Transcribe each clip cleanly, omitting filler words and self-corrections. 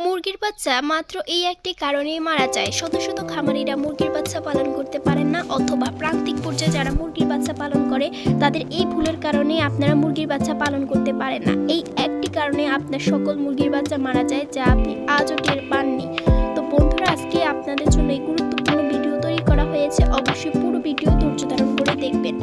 মুরগির বাচ্চা মাত্র এই একটি কারণেই মারা যায়। শত শত খামারিরা মুরগির বাচ্চা পালন করতে পারেন না, অথবা প্রান্তিক পর্যায়ে যারা মুরগির বাচ্চা পালন করে তাদের এই ভুলের কারণে আপনারা মুরগির বাচ্চা পালন করতে পারেন না। এই একটি কারণে আপনার সকল মুরগির বাচ্চা মারা যায়, যা আপনি আজও টের পাননি। তো বন্ধুরা, আজকে আপনাদের জন্য এই গুরুত্বপূর্ণ ভিডিও তৈরি করা হয়েছে। অবশ্যই পুরো ভিডিও ধৈর্য ধারণ করে দেখবেন।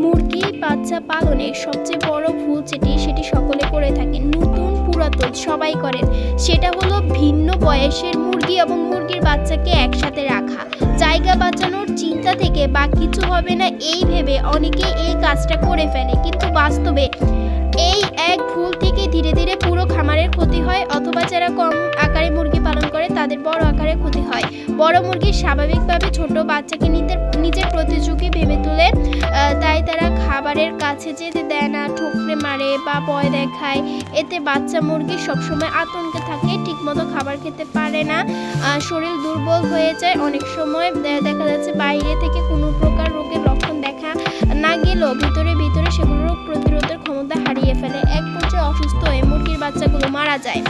মুরগি বাচ্চা পালনের সবচেয়ে বড় ভুল সেটি সকলে করে থাকে, নতুন পুরাতন সবাই করেন। সেটা হলো ভিন্ন বয়সের মুরগি এবং মুরগির বাচ্চাকে একসাথে রাখা। জায়গা বাঁচানোর চিন্তা থেকে বা কিছু হবে না এই ভেবে অনেকে এই কাজটা করে ফেলে, কিন্তু বাস্তবে এই এক ভুল থেকে ধীরে ধীরে পুরো খামারের ক্ষতি হয়, অথবা যারা কম আকারে মুরগি পালন করে তাদের বড় আকারে ক্ষতি হয়। বড় মুরগি স্বাভাবিকভাবে ছোট বাচ্চাকে নিজের প্রতিযোগী ভেবে তুলে, তাই তারা খাবারের কাছে যেতে দেয় না, ঠুকরে মারে বা ভয় দেখায়। এতে বাচ্চা মুরগি সবসময় আতঙ্কে থাকে, ঠিকমতো খাবার খেতে পারে না, শরীর দুর্বল হয়ে যায়। অনেক সময় দেখা যাচ্ছে বাইরে থেকে কোনো প্রকার রোগের লক্ষণ দেখা না গেলেও ভিতরে সেগুলো রোগ প্রতিরোধের ক্ষমতা হারিয়ে ফেলে। এক পর্যায়ে অসুস্থ হয়ে মুরগির বাচ্চাগুলো মারা যায়।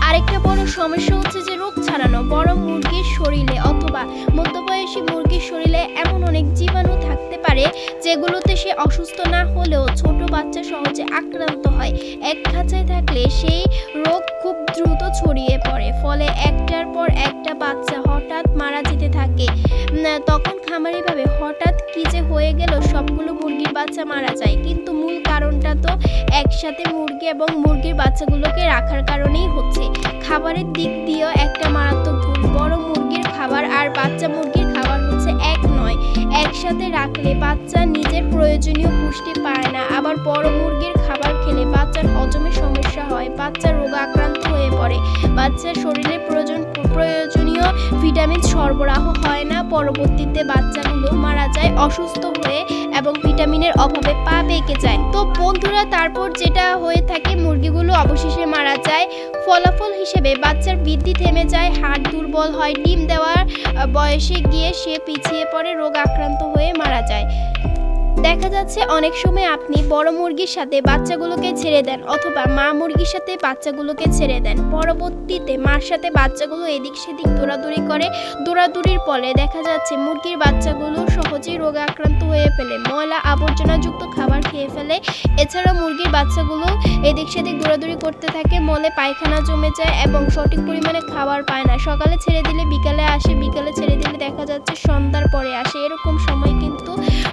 আরেকটা বড় সমস্যা হচ্ছে যে রোগ ছড়ানো। বড় মুরগির শরীরে অথবা মধ্যবয়সী মুরগির শরীরে এমন অনেক জীবাণু থাকতে পারে যেগুলোতে সে অসুস্থ না হলেও ছোট বাচ্চা সহজে আক্রান্ত হয়। এক খাঁচায় থাকলে সেই রোগ খুব দ্রুত ছড়িয়ে পড়ে, ফলে একটার পর একটা বাচ্চা হঠাৎ মারা যেতে থাকে। তখন খামারি ভাবে হঠাৎ কি যে হয়ে গেল, সবগুলো মুরগির বাচ্চা মারা যায়। কিন্তু মূল কারণটা তো একসাথে মুরগি এবং মুরগির বাচ্চাগুলোকে রাখার কারণেই হচ্ছে। খাবারের দিক দিয়েও একটা মারাত্মক ভুল। বড় মুরগির খাবার আর বাচ্চা মুরগির খাবার হচ্ছে এক নয়। একসাথে রাখলে বাচ্চা নিজের প্রয়োজনীয় পুষ্টি পায় না, আবার বড় মুরগির খাবার খেলে বাচ্চার হজমের সমস্যা হয়, বাচ্চা রোগাক্রান্ত হয়ে পড়ে, বাচ্চার শরীরে প্রয়োজনীয় ভিটামিন সরবরাহ হয় না। পরবর্তীতে বাচ্চাগুলো মারা যায় অসুস্থ হয়ে এবং ভিটামিনের অভাবে পা বেঁকে যায়। তো বন্ধুরা, তারপর যেটা হয়ে থাকে, মুরগিগুলো অবশেষে মারা যায়। ফলাফল হিসেবে বাচ্চার বৃদ্ধি থেমে যায়, হাড় দুর্বল হয়, ডিম দেওয়ার বয়সে গিয়ে সে পিছিয়ে পড়ে, রোগ আক্রান্ত হয়ে মারা যায়। দেখা যাচ্ছে অনেক সময় আপনি বড় মুরগির সাথে বাচ্চাগুলোকে ছেড়ে দেন, অথবা মা মুরগির সাথে বাচ্চাগুলোকে ছেড়ে দেন। পরবর্তীতে মার সাথে বাচ্চাগুলো এদিক সেদিক দৌড়াদৌড়ি করে। দৌড়াদৌড়ির ফলে দেখা যাচ্ছে মুরগির বাচ্চাগুলো সহজেই রোগে আক্রান্ত হয়ে ফেলে, ময়লা আবর্জনাযুক্ত খাবার খেয়ে ফেলে। এছাড়া মুরগির বাচ্চাগুলো এদিক সেদিক দৌড়াদৌড়ি করতে থাকে, মলে পায়খানা জমে যায় এবং সঠিক পরিমাণে খাবার পায় না। সকালে ছেড়ে দিলে বিকালে আসে, বিকালে ছেড়ে দিলে দেখা যাচ্ছে সন্ধ্যার পরে আসে। এরকম সময় কিন্তু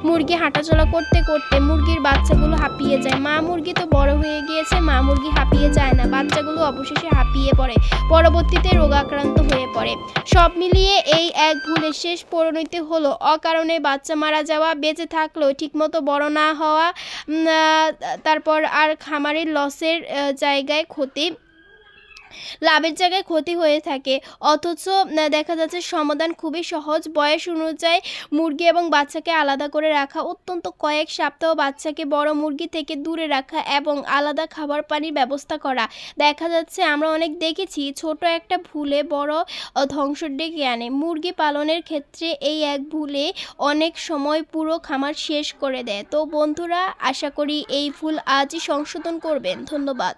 মুরগি হাঁটাচলা করতে করতে মুরগির বাচ্চাগুলো হাঁপিয়ে যায়। মা মুরগি তো বড় হয়ে গিয়েছে, মা মুরগি হাঁপিয়ে যায় না, বাচ্চাগুলো অবশেষে হাঁপিয়ে পড়ে, পরবর্তীতে রোগাক্রান্ত হয়ে পড়ে। সব মিলিয়ে এই এক ভুলের শেষ পরিণতি হলো অকারণে বাচ্চা মারা যাওয়া, বেঁচে থাকলেও ঠিকমতো বড় না হওয়া, তারপর আর খামারের লসের জায়গায় ক্ষতি, লাভের জায়গায় ক্ষতি হয়ে থাকে। অথচ দেখা যাচ্ছে সমাধান খুবই সহজ। বয়স অনুযায়ী মুরগি এবং বাচ্চাকে আলাদা করে রাখা, অত্যন্ত কয়েক সপ্তাহ বাচ্চাকে বড় মুরগি থেকে দূরে রাখা এবং আলাদা খাবার পানির ব্যবস্থা করা। দেখা যাচ্ছে আমরা অনেক দেখেছি ছোট একটা ভুলে বড় ধ্বংস ডেকে আনে। মুরগি পালনের ক্ষেত্রে এই এক ভুলে অনেক সময় পুরো খামার শেষ করে দেয়। তো বন্ধুরা, আশা করি এই ভুল আজই সংশোধন করবেন। ধন্যবাদ।